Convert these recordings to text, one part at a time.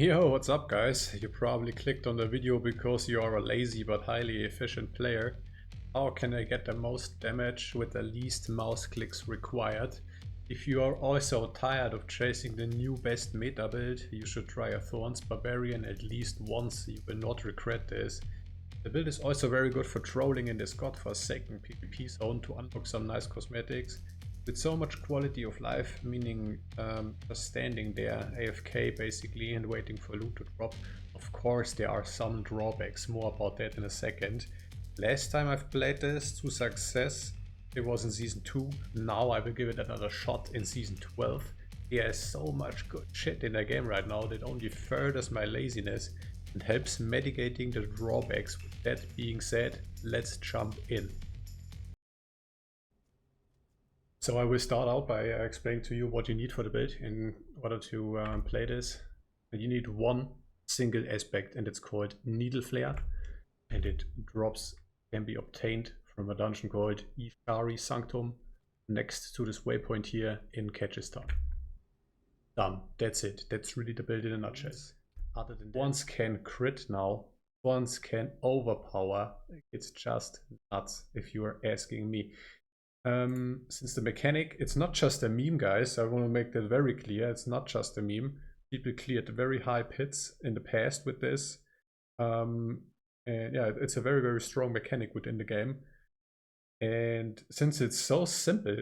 Yo, what's up guys? You probably clicked on the video because you are a lazy but highly efficient player. How can I get the most damage with the least mouse clicks required? If you are also tired of chasing the new best meta build, you should try a Thorns Barbarian at least once, you will not regret this. The build is also very good for trolling in this godforsaken PvP zone to unlock some nice cosmetics. With so much quality of life, meaning just standing there AFK basically and waiting for loot to drop. Of course there are some drawbacks, more about that in a second. Last time I've played this to success, it was in season 2, now I will give it another shot in season 12. There is so much good shit in the game right now that only furthers my laziness and helps mitigating the drawbacks. With that being said, let's jump in. So I will start out by explaining to you what you need for the build in order to play this. You need one single aspect and it's called Needle Flare, and it can be obtained from a dungeon called Ifari Sanctum next to this waypoint here in Kyrgyzstan. Done. That's it. That's really the build in a nutshell. Other than that, ones can crit now, ones can overpower. It's just nuts if you are asking me. Since the mechanic, it's not just a meme, guys. I want to make that very clear. It's not just a meme. People cleared very high pits in the past with this. And yeah, it's a very, very strong mechanic within the game. And since it's so simple,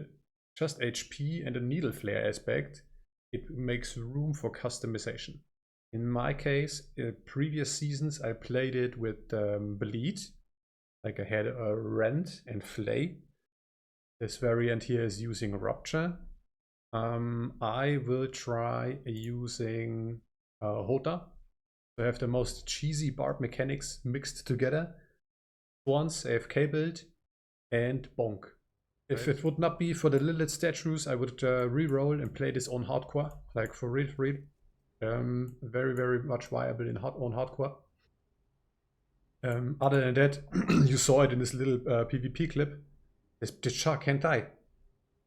just HP and a needle flare aspect, it makes room for customization. In my case, in previous seasons, I played it with Bleed. Like I had a Rend and Flay. This variant here is using Rupture. I will try using Hota to have the most cheesy barb mechanics mixed together. Once AFK build and bonk. If it would not be for the Lilith statues, I would re-roll and play this on hardcore, like for real. Very, very much viable on hardcore. Other than that, you saw it in this little PvP clip. This shark can't die.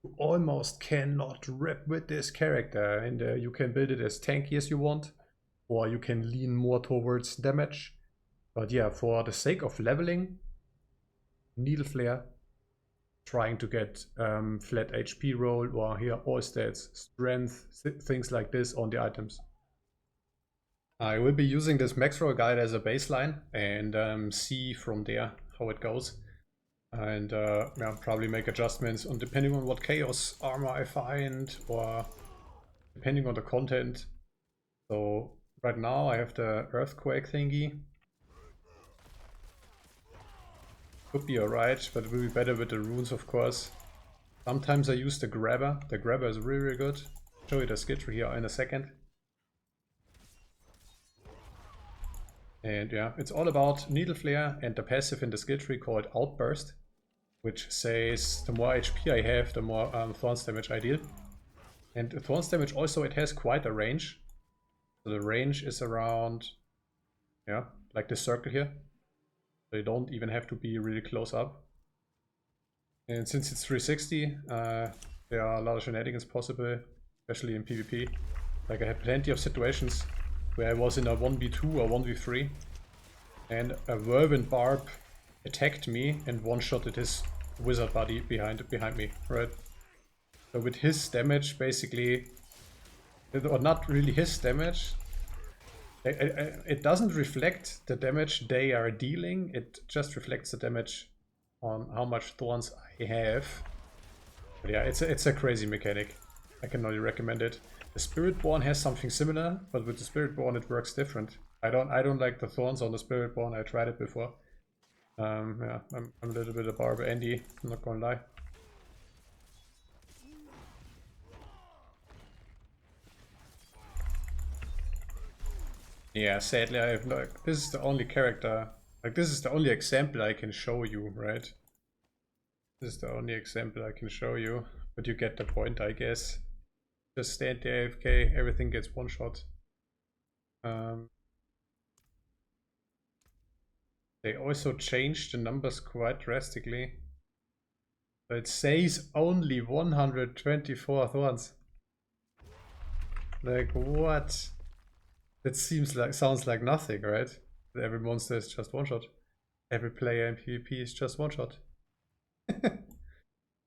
You almost cannot rip with this character, and you can build it as tanky as you want, or you can lean more towards damage. But yeah, for the sake of leveling, Needle Flare, trying to get flat HP roll, or here all stats, strength, things like this on the items. I will be using this maxroll guide as a baseline and see from there how it goes. And yeah, probably make adjustments on depending on what chaos armor I find or depending on the content. So right now I have the earthquake thingy. Could be alright, but it will be better with the runes, of course. Sometimes I use the grabber. The grabber is really, really good. I'll show you the skill tree here in a second. And yeah, it's all about needle flare and the passive in the skill tree called Outburst, which says the more HP I have, the more Thorns damage I deal. And Thorns damage also, it has quite a range. So the range is around, yeah, like this circle here. So you don't even have to be really close up. And since it's 360, there are a lot of shenanigans possible, especially in PvP. Like I had plenty of situations where I was in a 1v2 or 1v3 and a Whirlwind Barb attacked me and one-shotted his wizard buddy behind me, right? So with his damage, basically, or not really his damage, it doesn't reflect the damage they are dealing, it just reflects the damage on how much thorns I have. But yeah, it's a crazy mechanic. I can only recommend it. The Spiritborn has something similar, but with the Spiritborn it works different. I don't like the thorns on the Spiritborn. I tried it before. Yeah, I'm a little bit of Barber Andy, I'm not gonna lie. Yeah, sadly I have like, this is the only character, like this is the only example I can show you, right? This is the only example I can show you, but you get the point, I guess. Just stand there AFK, everything gets one shot. They also changed the numbers quite drastically. So it says only 124 thorns. Like what? That sounds like nothing, right? Every monster is just one shot. Every player in PvP is just one shot.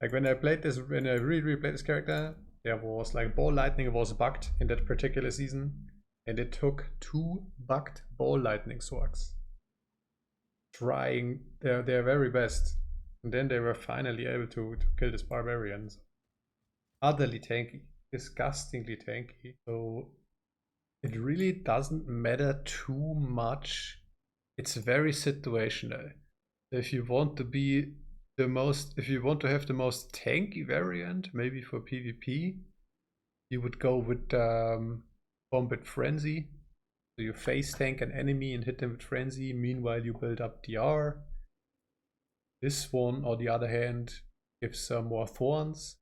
Like when I really played this character, there was like ball lightning was bugged in that particular season, and it took 2 bugged ball lightning swords trying their very best, and then they were finally able to kill this barbarian. Utterly tanky, disgustingly tanky. So it really doesn't matter too much. It's very situational. If you want to be if you want to have the most tanky variant, maybe for PvP, you would go with Combat Frenzy. So you face tank an enemy and hit them with Frenzy, meanwhile you build up DR. This one, on the other hand, gives some more Thorns.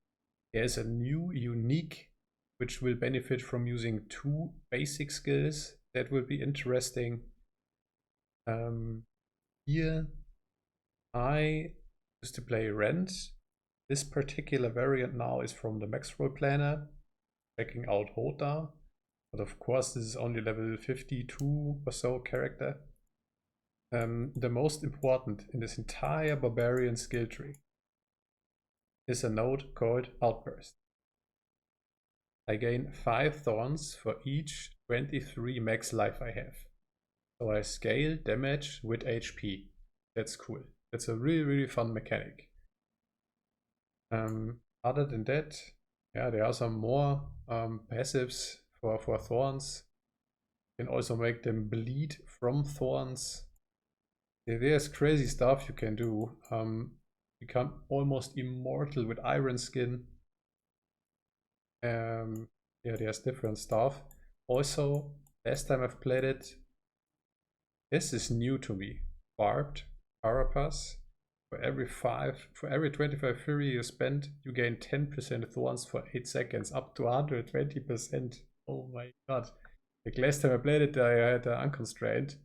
There's a new unique which will benefit from using 2 basic skills. That will be interesting. Here I used to play Rent. This particular variant now is from the maxroll planner, checking out Hoda. But of course this is only level 52 or so character. The most important in this entire Barbarian skill tree is a node called Outburst. I gain 5 thorns for each 23 max life I have. So I scale damage with HP. That's cool. That's a really fun mechanic. Other than that, yeah, there are some more passives for thorns. You can also make them bleed from thorns. There's crazy stuff you can do. Become almost immortal with iron skin. Yeah, there's different stuff. Also, last time I've played it, this is new to me. Barbed Carapace. For every 25 fury you spend, you gain 10% thorns for 8 seconds, up to 120%. Oh my god. Like last time I played it, I had unconstrained.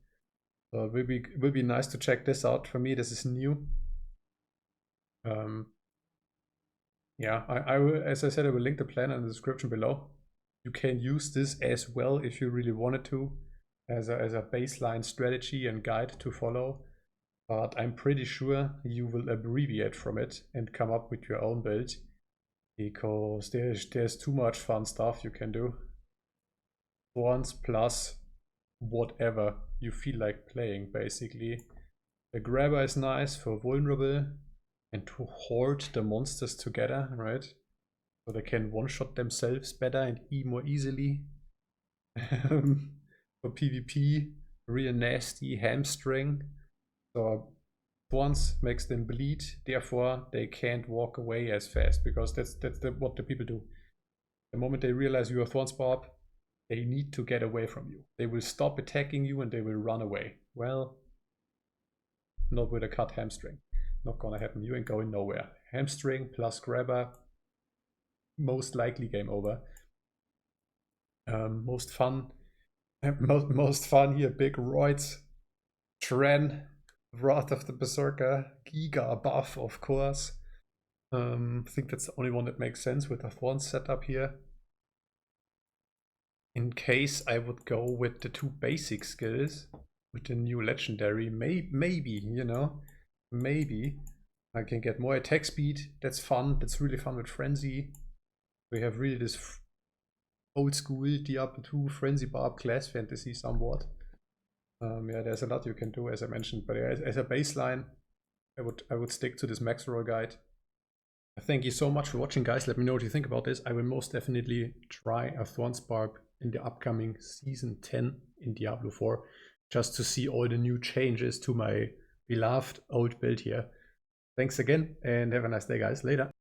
So it will be nice to check this out. For me, this is new. Yeah, I will, as I said, I will link the plan in the description below. You can use this as well if you really wanted to, as a baseline strategy and guide to follow. But I'm pretty sure you will abbreviate from it and come up with your own build, because there's too much fun stuff you can do. Thorns plus whatever you feel like playing, basically. The grabber is nice for vulnerable and to hoard the monsters together, right? So they can one-shot themselves better and more easily. For PvP, real nasty hamstring. So Thorns makes them bleed, therefore they can't walk away as fast, because that's what the people do. The moment they realize you are Thorns Barb, they need to get away from you. They will stop attacking you and they will run away. Well, not with a cut hamstring. Not gonna happen. You ain't going nowhere. Hamstring plus grabber, most likely game over. Most fun here, big roids. Tren, Wrath of the Berserker, Giga buff, of course. I think that's the only one that makes sense with the Thorn setup here. In case I would go with the 2 basic skills, with the new legendary, maybe, you know, maybe I can get more attack speed. That's fun. That's really fun with Frenzy. We have really this old school Diablo 2 Frenzy Barb class fantasy somewhat. Yeah, there's a lot you can do, as I mentioned, but as a baseline, I would stick to this maxroll guide. Thank you so much for watching, guys. Let me know what you think about this. I will most definitely try a Thorns Barb in the upcoming Season 10 in Diablo 4, just to see all the new changes to my beloved old build here. Thanks again, and have a nice day, guys. Later.